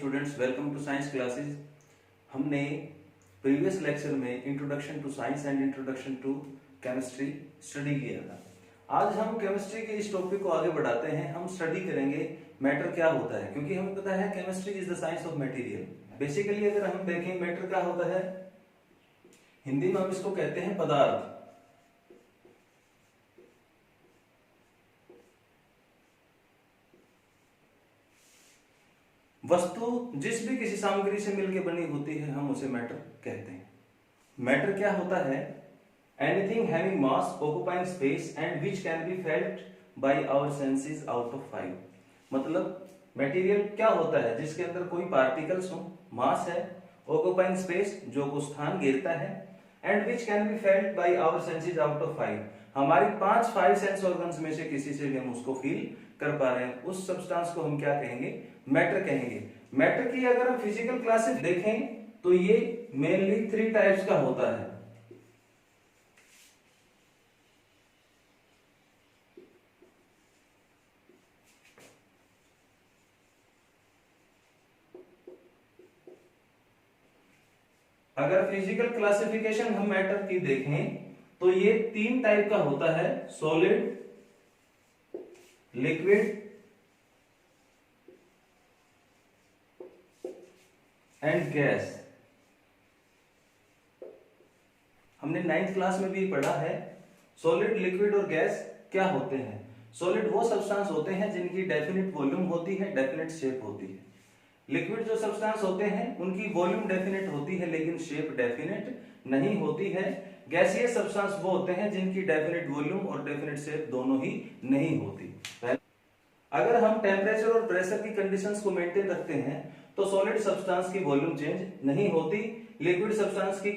Students, welcome to science classes. हमने previous lecture में introduction to science and introduction to chemistry study किया था। आज हम केमिस्ट्री के इस टॉपिक को आगे बढ़ाते हैं। हम स्टडी करेंगे मैटर क्या होता है, क्योंकि हमें पता है chemistry is the science of material. Basically अगर हम देखें मैटर क्या होता है, हिंदी में हम इसको कहते हैं पदार्थ। वस्तु जिस भी किसी सामग्री से मिलकर बनी होती है हम उसे मैटर कहते हैं। मैटर क्या होता है? Anything having mass occupying space and which can be felt by our senses out of 5। मतलब मटेरियल क्या होता है? जिसके अंदर कोई पार्टिकल्स हो, मास है, ऑक्युपाइंग स्पेस जो को स्थान घेरता है, and which can be felt by our senses out of 5। हमारी 5 सेंस ऑर्गन्स में से किसी से भी हम उसको फील कर पा रहे हैं, उस सब्सटेंस को हम क्या कहेंगे? मैटर कहेंगे। मैटर की अगर हम फिजिकल क्लासेस देखें तो ये मेनली 3 टाइप्स का होता है। अगर फिजिकल क्लासिफिकेशन हम मैटर की देखें तो ये 3 टाइप का होता है: सॉलिड, लिक्विड एंड गैस। हमने 9th क्लास में भी पढ़ा है सॉलिड, लिक्विड और गैस क्या होते हैं। सॉलिड वो सब्सटेंस होते हैं जिनकी डेफिनेट वॉल्यूम होती है, डेफिनेट शेप होती है। लिक्विड जो सब्सटेंस होते हैं उनकी वॉल्यूम डेफिनेट होती है लेकिन शेप डेफिनेट नहीं होती है। गैसीय सब्सटेंस वो होते हैं जिनकी डेफिनेट वॉल्यूम और डेफिनेट शेप दोनों ही नहीं होती। अगर हम टेम्परेचर और प्रेशर की कंडीशंस को मेंटेन रखते हैं तो सॉलिड सब्सटेंस की वॉल्यूम चेंज नहीं होती, लिक्विड सब्सटेंस की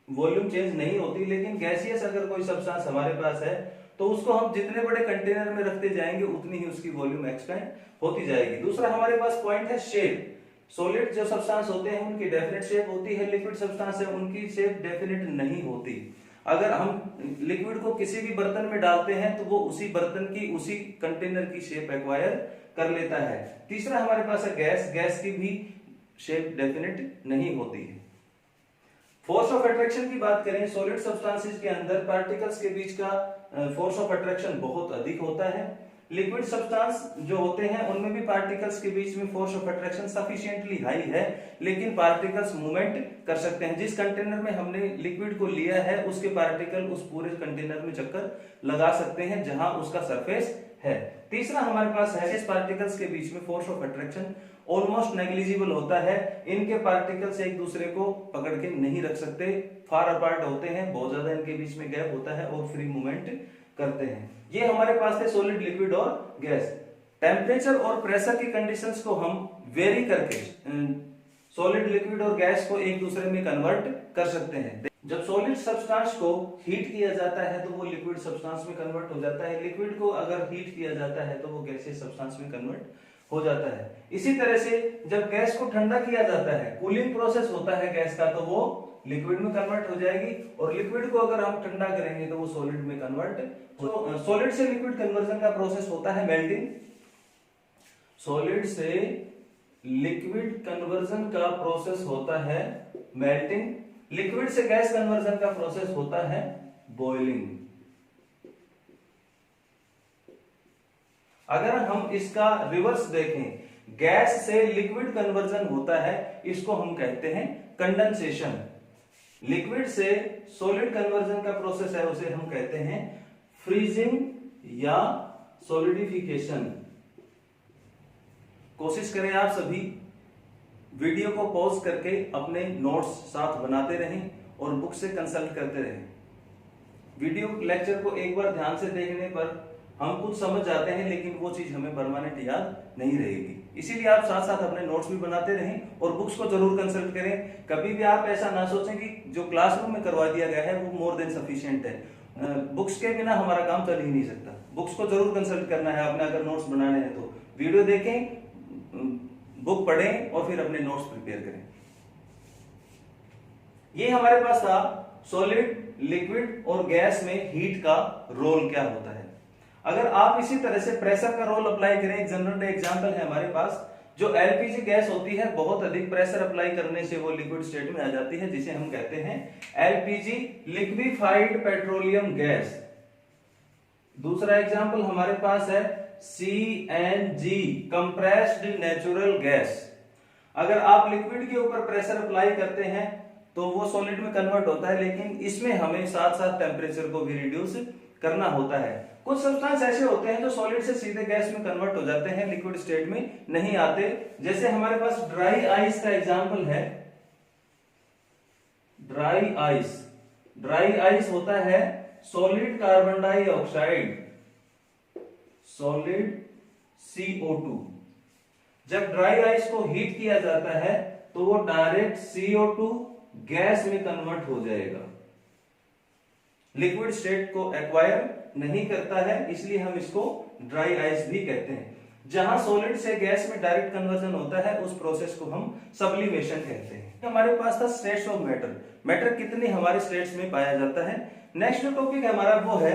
वॉल्यूम चेंज नहीं होती, लेकिन गैसियस अगर कोई सब्सटेंस हमारे पास है तो उसको हम जितने बड़े कंटेनर में रखते जाएंगे उतनी ही उसकी वॉल्यूम एक्सपेंड होती जाएगी। दूसरा हमारे पास पॉइंट है शेप। सॉलिड जो सब्सटेंस होते हैं उनकी डेफिनेट शेप होती है, लिक्विड सब्सटेंस है उनकी शेप डेफिनेट नहीं होती। अगर हम लिक्विड को किसी भी बर्तन में डालते हैं तो वो उसी बर्तन की, उसी कंटेनर की शेप एक्वायर कर लेता है। तीसरा हमारे पास है गैस। गैस की भी शेप डेफिनेट नहीं होती है। फोर्स ऑफ अट्रैक्शन की बात करें, सॉलिड सब्सटेंसेस के अंदर पार्टिकल्स के बीच का फोर्स ऑफ अट्रैक्शन बहुत अधिक होता है। लिक्विड सब्सटेंस जो होते हैं उनमें भी पार्टिकल्स के बीच में force of attraction sufficiently high है, लेकिन पार्टिकल्स मूवमेंट कर सकते हैं। जिस कंटेनर में हमने लिक्विड को लिया है उसके पार्टिकल उस पूरे कंटेनर में चक्कर लगा सकते हैं जहां उसका सरफेस है। तीसरा हमारे पास है इस पार्टिकल्स के बीच में force of attraction almost negligible होता है। इनके पार्टिकल्स एक दूसरे को पकड़ के नहीं रख सकते, फार अपार्ट होते हैं, बहुत ज्यादा इनके बीच में गैप होता है और फ्री मूवमेंट करते हैं। ये हमारे पास थे सॉलिड, लिक्विड और गैस। टेम्परेचर और प्रेशर की कंडीशंस को हम वेरी करके सॉलिड, लिक्विड और गैस को एक दूसरे में कन्वर्ट कर सकते हैं। जब सॉलिड सब्सटेंस को हीट किया जाता है तो वो लिक्विड सब्सटेंस में कन्वर्ट हो जाता है, लिक्विड को अगर हीट किया जाता है तो वो गैसीय सब्सटेंस में कन्वर्ट हो जाता है। इसी तरह से जब गैस को ठंडा किया जाता है, कूलिंग प्रोसेस होता है गैस का, तो वो लिक्विड में कन्वर्ट हो जाएगी, और लिक्विड को अगर हम ठंडा करेंगे तो वो सॉलिड में कन्वर्ट। तो सॉलिड से लिक्विड कन्वर्जन का प्रोसेस होता है मेल्टिंग। सॉलिड से लिक्विड कन्वर्जन का प्रोसेस होता है मेल्टिंग। लिक्विड से गैस कन्वर्जन का प्रोसेस होता है बॉइलिंग। अगर हम इसका रिवर्स देखें, गैस से लिक्विड कन्वर्जन होता है, इसको हम कहते हैं कंडेंसेशन। लिक्विड से सॉलिड कन्वर्जन का प्रोसेस है उसे हम कहते हैं फ्रीजिंग या सॉलिडिफिकेशन। कोशिश करें आप सभी वीडियो को पॉज करके अपने नोट्स साथ बनाते रहें और बुक से कंसल्ट करते रहें। वीडियो लेक्चर को एक बार ध्यान से देखने पर हम कुछ समझ जाते हैं, लेकिन वो चीज हमें परमानेंट याद नहीं रहेगी। इसीलिए आप साथ साथ अपने नोट्स भी बनाते रहें और बुक्स को जरूर कंसल्ट करें। कभी भी आप ऐसा ना सोचें कि जो क्लासरूम में करवा दिया गया है वो मोर देन सफिशिएंट है। बुक्स के बिना हमारा काम चल ही नहीं सकता। बुक्स को जरूर कंसल्ट करना है आपने, अगर नोट्स बनाने हैं तो वीडियो देखें, बुक पढ़ें और फिर अपने नोट्स प्रिपेयर करें। ये हमारे पास था सॉलिड, लिक्विड और गैस में हीट का रोल क्या होता है। अगर आप इसी तरह से प्रेशर का रोल अप्लाई करें, एक जनरल एग्जांपल है हमारे पास, जो एलपीजी गैस होती है बहुत अधिक प्रेशर अप्लाई करने से वो लिक्विड स्टेट में आ जाती है, जिसे हम कहते हैं एलपीजी लिक्विफाइड पेट्रोलियम गैस। दूसरा एग्जांपल हमारे पास है सीएनजी कंप्रेस्ड नेचुरल गैस। अगर आप लिक्विड के ऊपर प्रेशर अप्लाई करते हैं तो वो सॉलिड में कन्वर्ट होता है, लेकिन इसमें हमें साथ साथ टेम्परेचर को भी रिड्यूस करना होता है। कुछ सब्सटेंस ऐसे होते हैं जो सॉलिड से सीधे गैस में कन्वर्ट हो जाते हैं, लिक्विड स्टेट में नहीं आते। जैसे हमारे पास ड्राई आइस का एग्जांपल है। ड्राई आइस, ड्राई आइस होता है solid carbon dioxide, solid CO2। जब ड्राई आइस को हीट किया जाता है तो वो डायरेक्ट CO2 गैस में कन्वर्ट हो जाएगा, लिक्विड स्टेट को एक्वायर नहीं करता है, इसलिए हम इसको ड्राई आइस भी कहते हैं। जहां सॉलिड से गैस में डायरेक्ट कन्वर्जन होता है उस प्रोसेस को हम सब्लिमेशन कहते हैं। हमारे पास था स्टेट्स ऑफ मैटर, मैटर कितने हमारे स्टेट्स में पाया जाता है। नेक्स्ट टॉपिक हमारा वो है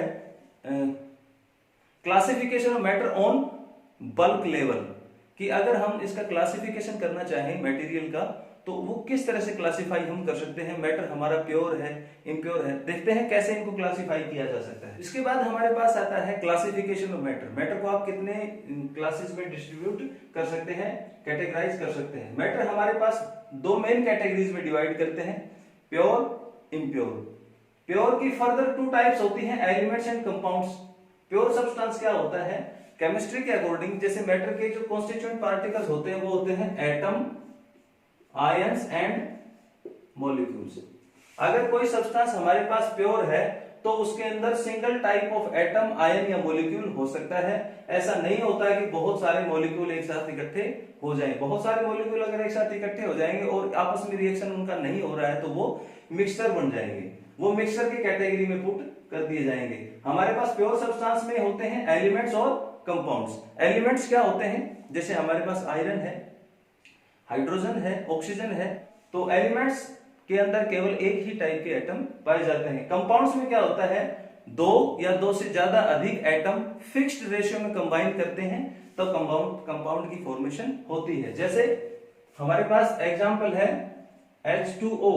classification of matter on bulk level, कि अगर हम इसका क्लासिफिकेशन करना चाहें मटेरियल का तो वो किस तरह से क्लासिफाई हम कर सकते हैं। मैटर हमारा प्योर है, इम्प्योर है, देखते हैं कैसे इनको क्लासिफाई किया जा सकता है। इसके बाद हमारे पास आता है क्लासिफिकेशन ऑफ मैटर। मैटर को आप कितने क्लासेस में डिस्ट्रीब्यूट कर सकते हैं, कैटेगराइज कर सकते हैं। मैटर हमारे पास दो मेन कैटेगरीज में डिवाइड करते हैं, प्योर, इम्प्योर। प्योर की फर्दर टू टाइप्स होती हैं, elements and compounds. Pure substance क्या होता है, केमिस्ट्री के अकॉर्डिंग जैसे मैटर के जो कॉन्स्टिट्यूएंट पार्टिकल्स होते हैं वो होते हैं एटम, आयंस एंड मॉलिक्यूल्स। अगर कोई सब्सटेंस हमारे पास प्योर है तो उसके अंदर single type of atom, ion या मॉलिक्यूल हो सकता है। ऐसा नहीं होता है कि बहुत सारे मॉलिक्यूल एक साथ इकट्ठे हो जाएं। बहुत सारे मॉलिक्यूल अगर एक साथ इकट्ठे हो जाएंगे और आपस में रिएक्शन उनका नहीं हो रहा है तो वो मिक्सचर बन जाएंगे, वो मिक्सचर की कैटेगरी में पुट कर दिए जाएंगे। हमारे पास प्योर सब्सटेंस में होते हैं एलिमेंट्स और कंपाउंड्स। एलिमेंट्स क्या होते हैं, जैसे हमारे पास आयरन है, हाइड्रोजन है, ऑक्सीजन है, तो एलिमेंट्स के अंदर केवल एक ही टाइप के एटम पाए जाते हैं। कंपाउंड्स में क्या होता है, दो या दो से ज्यादा अधिक एटम फिक्स्ड रेशियो में कंबाइन करते हैं तो कंपाउंड की फॉर्मेशन होती है। जैसे हमारे पास एग्जांपल है H2O।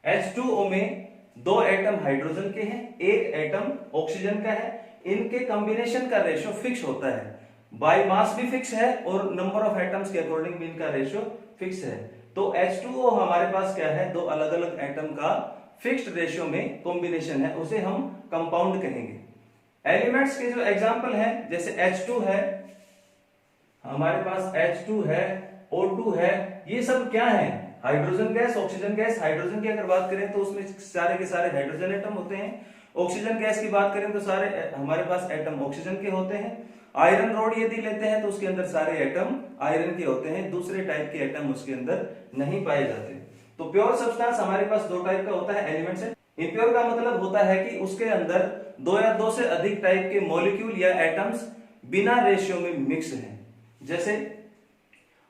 H2O में दो एटम हाइड्रोजन के हैं, एक एटम ऑक्सीजन का है। इनके कॉम्बिनेशन का रेशियो फिक्स होता है, बाय मास भी फिक्स है और नंबर ऑफ एटम्स के अकॉर्डिंग भी इनका रेशियो फिक्स है। तो H2O हमारे पास क्या है, दो अलग अलग एटम का फिक्स्ड रेशियो में कॉम्बिनेशन है, उसे हम कंपाउंड कहेंगे। एलिमेंट्स के जो एग्जांपल है, जैसे H2 है, हमारे पास H2 है, O2 है, ये सब क्या है, hydrogen gas, oxygen gas. Hydrogen की अगर बात करें तो उसमें सारे के सारे हाइड्रोजन एटम होते हैं। ऑक्सीजन गैस की बात करें तो सारे हमारे पास एटम ऑक्सीजन के होते हैं। आयरन रॉड यदि लेते हैं तो उसके अंदर सारे एटम आयरन के होते हैं, दूसरे टाइप के एटम उसके अंदर नहीं पाए जाते। तो प्योर सब्सटेंस हमारे पास दो टाइप का होता है, एलिमेंट्स है। इम्प्योर का मतलब होता है कि उसके अंदर दो या दो से अधिक टाइप के मॉलिक्यूल या एटम्स बिना रेशियो में मिक्स हैं। जैसे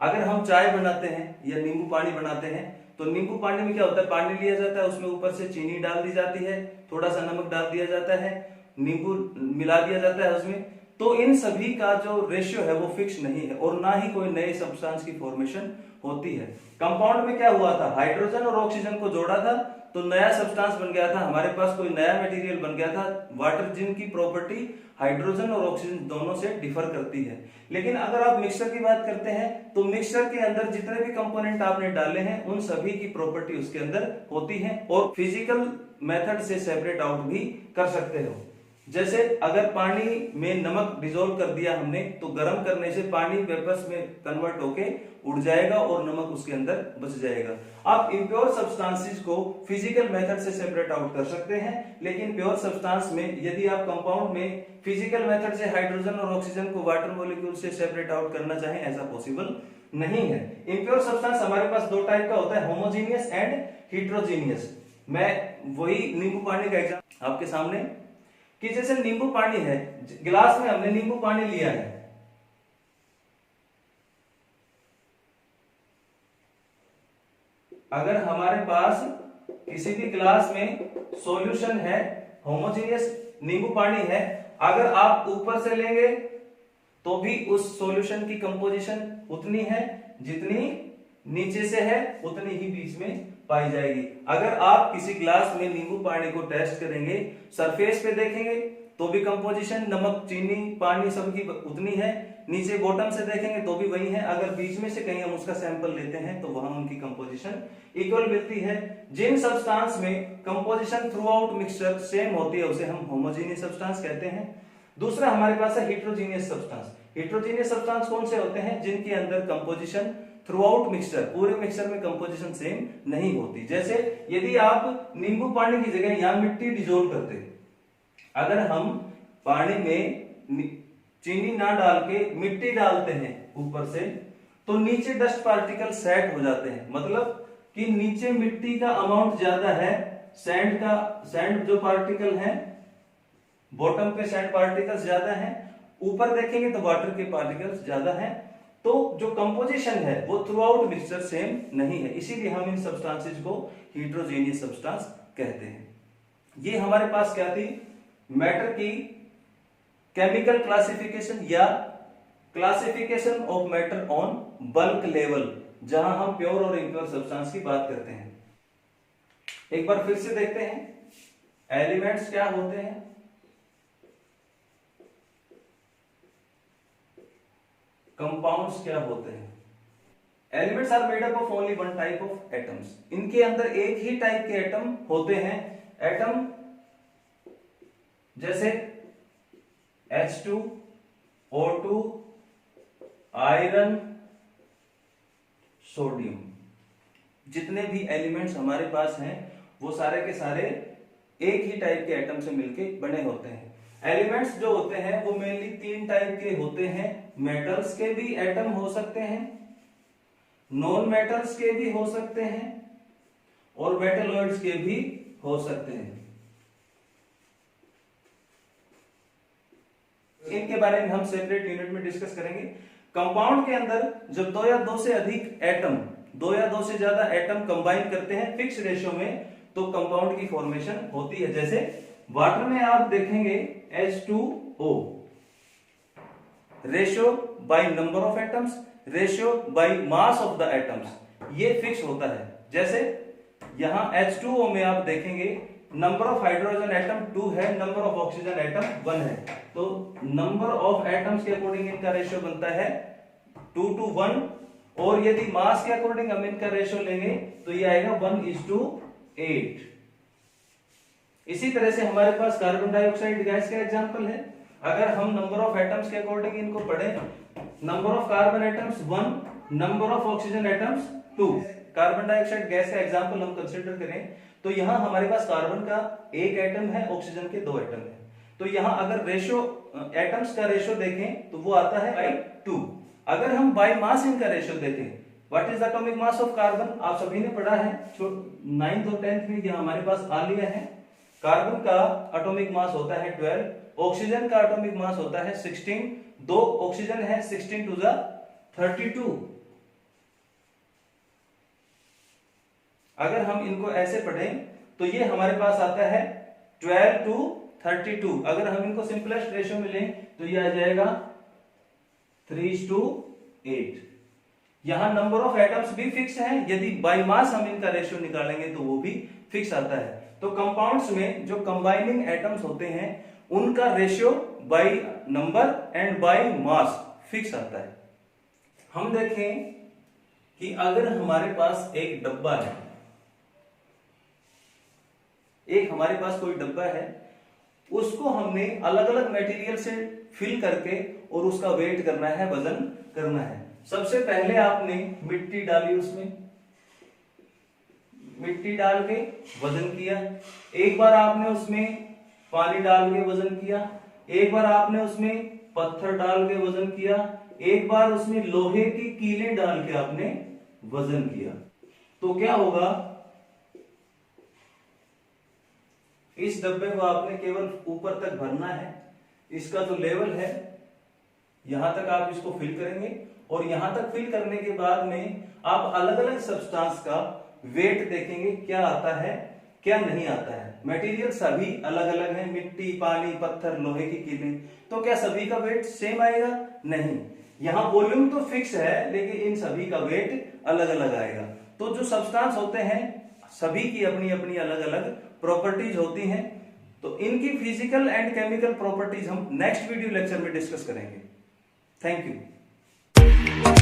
अगर हम चाय बनाते हैं या नींबू पानी बनाते हैं तो नींबू पानी में क्या होता है, पानी लिया जाता है, उसमें ऊपर से चीनी डाल दी जाती है, थोड़ा सा नमक डाल दिया जाता है, नींबू मिला दिया जाता है उसमें। तो इन सभी का जो रेशियो है वो फिक्स नहीं है और ना ही कोई नए सब्सटेंस की फॉर्मेशन होती है। कंपाउंड में क्या हुआ था, हाइड्रोजन और ऑक्सीजन को जोड़ा था तो नया सब्सटेंस बन गया था, हमारे पास कोई नया मटेरियल बन गया था, वाटर, जिनकी प्रॉपर्टी हाइड्रोजन और ऑक्सीजन दोनों से डिफर करती है। लेकिन अगर आप मिक्सचर की बात करते हैं तो मिक्सचर के अंदर जितने भी कंपोनेंट आपने डाले हैं उन सभी की प्रॉपर्टी उसके अंदर होती है और फिजिकल मेथड से सेपरेट आउट भी कर सकते हो। जैसे अगर पानी में नमक डिसॉल्व कर दिया हमने तो गर्म करने से पानी वेपर्स में कन्वर्ट होके उड़ जाएगा और नमक उसके अंदर बच जाएगा। आप इम्प्योर सब्सटेंसेस को फिजिकल मेथड से सेपरेट आउट कर सकते हैं, लेकिन प्योर सब्सटेंस में यदि आप कंपाउंड में फिजिकल मेथड से हाइड्रोजन और ऑक्सीजन को वाटर मॉलिक्यूल से सेपरेट आउट करना चाहें, ऐसा पॉसिबल नहीं है। इम्प्योर सब्सटेंस हमारे पास दो टाइप का होता है, होमोजीनियस एंड हिट्रोजीनियस। मैं वही नींबू पानी का एग्जांपल आपके सामने, कि जैसे नींबू पानी है, गिलास में हमने नींबू पानी लिया है, अगर हमारे पास किसी भी गिलास में सॉल्यूशन है, होमोजेनियस नींबू पानी है, अगर आप ऊपर से लेंगे तो भी उस सॉल्यूशन की कंपोजिशन उतनी है जितनी नीचे से है उतनी ही बीच में पाई जाएगी। अगर आप किसी ग्लास में नींबू पानी को टेस्ट करेंगे, सरफेस पे देखेंगे तो भी कंपोजिशन नमक चीनी पानी सबकी उतनी है, नीचे बॉटम से देखेंगे तो भी वही है। अगर बीच में से कहीं हम उसका सैंपल लेते हैं तो वहां उनकी कंपोजिशन इक्वल मिलती है। जिन सब्सटेंस में composition through out mixture same होती है उसे हम होमोजेनियस सब्सटेंस कहते हैं। दूसरा हमारे पास है हेट्रोजीनियस सब्सटेंस। हेट्रोजीनियस सब्सटेंस कौन से होते हैं? जिनके अंदर कंपोजिशन थ्रू आउट मिक्सचर, पूरे मिक्सचर में कंपोजिशन सेम नहीं होती। जैसे यदि आप नींबू पानी की जगह यहां मिट्टी डिजोल्व करते, अगर हम पानी में चीनी ना डाल के मिट्टी डालते हैं ऊपर से, तो नीचे डस्ट पार्टिकल सेट हो जाते हैं। मतलब कि नीचे मिट्टी का अमाउंट ज्यादा है, सैंड जो पार्टिकल है बॉटम पे सैंड पार्टिकल्स ज्यादा हैं, ऊपर देखेंगे तो वाटर के पार्टिकल्स ज्यादा हैं। तो जो कंपोजिशन है वो थ्रू आउट मिक्सचर सेम नहीं है, इसीलिए हम इन सब्सटेंसेस को हेट्रोजेनियस सब्सटेंस कहते हैं। ये हमारे पास क्या थी? मैटर की केमिकल क्लासिफिकेशन या classification of matter on bulk level, जहां हम प्योर और इम्प्योर सब्सटेंस की बात करते हैं। एक बार फिर से देखते हैं एलिमेंट्स क्या होते हैं। कंपाउंड्स क्या होते हैं? Elements are made up of only one type of atoms. इनके अंदर एक ही टाइप के एटम होते हैं। एटम जैसे H2, O2, आयरन, सोडियम, जितने भी एलिमेंट्स हमारे पास हैं वो सारे के सारे एक ही टाइप के एटम से मिलके बने होते हैं। एलिमेंट्स जो होते हैं वो मेनली तीन टाइप के होते हैं। मेटल्स के भी एटम हो सकते हैं, नॉन मेटल्स के भी हो सकते हैं और मेटलॉइड्स के भी हो सकते हैं। इनके बारे में हम सेपरेट यूनिट में डिस्कस करेंगे। कंपाउंड के अंदर जब दो या दो से अधिक एटम, दो या दो से ज्यादा एटम कंबाइन करते हैं फिक्स रेशियो में, तो कंपाउंड की फॉर्मेशन होती है। जैसे वाटर में आप देखेंगे H2O, ratio by number of atoms, ratio by mass of the atoms, ये फिक्स होता है। जैसे यहां H2O में आप देखेंगे नंबर ऑफ हाइड्रोजन एटम 2 है, नंबर ऑफ ऑक्सीजन एटम 1 है, तो नंबर ऑफ एटम्स के अकॉर्डिंग इनका रेशियो बनता है 2 to 1, और यदि मास के अकॉर्डिंग हम इनका रेशियो लेंगे तो ये आएगा 1:8। इसी तरह से हमारे पास कार्बन डाइऑक्साइड गैस का एग्जांपल है। अगर हम नंबर ऑफ एटम्स के अकॉर्डिंग इनको पढ़ें, number of carbon atoms 1, number of oxygen atoms 2, carbon dioxide gas का एग्जांपल हम कंसीडर करें तो यहां हमारे पास कार्बन का एक एटम है, ऑक्सीजन के 2 एटम है। तो यहां अगर रेशियो एटम्स का रेशियो देखें तो वो आता है बाई 2। अगर हम बाई मास इनका रेशियो देखें, what is the atomic mass of carbon, आप सभी ने पढ़ा है 9th और 10th में, यहां हमारे पास आ लिया है। कार्बन का एटॉमिक मास होता है 12, ऑक्सीजन का एटॉमिक मास होता है 16, 2 ऑक्सीजन है 16 to the 32। अगर हम इनको ऐसे पढ़ें तो ये हमारे पास आता है 12 to 32। अगर हम इनको सिंपलेस्ट रेशियो में लें तो ये आ जाएगा 3:8। यहां नंबर ऑफ एटम्स भी फिक्स है, यदि बाय मास हम इनका रेशियो निकालेंगे तो वो भी फिक्स आता है। तो कंपाउंड्स में जो कंबाइनिंग एटम्स होते हैं उनका ratio by number and by mass fix आता है। हम देखें कि अगर हमारे पास एक डब्बा है, एक हमारे पास कोई डब्बा है, उसको हमने अलग अलग मटेरियल से फिल करके और उसका वेट करना है, वजन करना है। सबसे पहले आपने मिट्टी डाली, उसमें मिट्टी डाल के वजन किया, एक बार आपने उसमें पानी डाल के वजन किया, एक बार आपने उसमें पत्थर डाल के वजन किया, एक बार उसमें लोहे की कीलें डाल के आपने वजन किया। तो क्या होगा, इस डब्बे को आपने केवल ऊपर तक भरना है, इसका जो लेवल है यहां तक आप इसको फिल करेंगे, और यहां तक फिल करने के बाद में आप अलग अलग सब्सटेंस का वेट देखेंगे क्या आता है, क्या नहीं आता है? मटेरियल सभी अलग अलग हैं, मिट्टी, पानी, पत्थर, लोहे की कीलें, तो क्या सभी का वेट सेम आएगा? नहीं। यहाँ वॉल्यूम तो फिक्स है लेकिन इन सभी का वेट अलग अलग आएगा। तो जो सब्सटेंस होते हैं सभी की अपनी अपनी अलग अलग प्रॉपर्टीज होती हैं। तो इनकी फिजिकल एंड केमिकल प्रॉपर्टीज हम नेक्स्ट वीडियो लेक्चर में डिस्कस करेंगे। Thank you.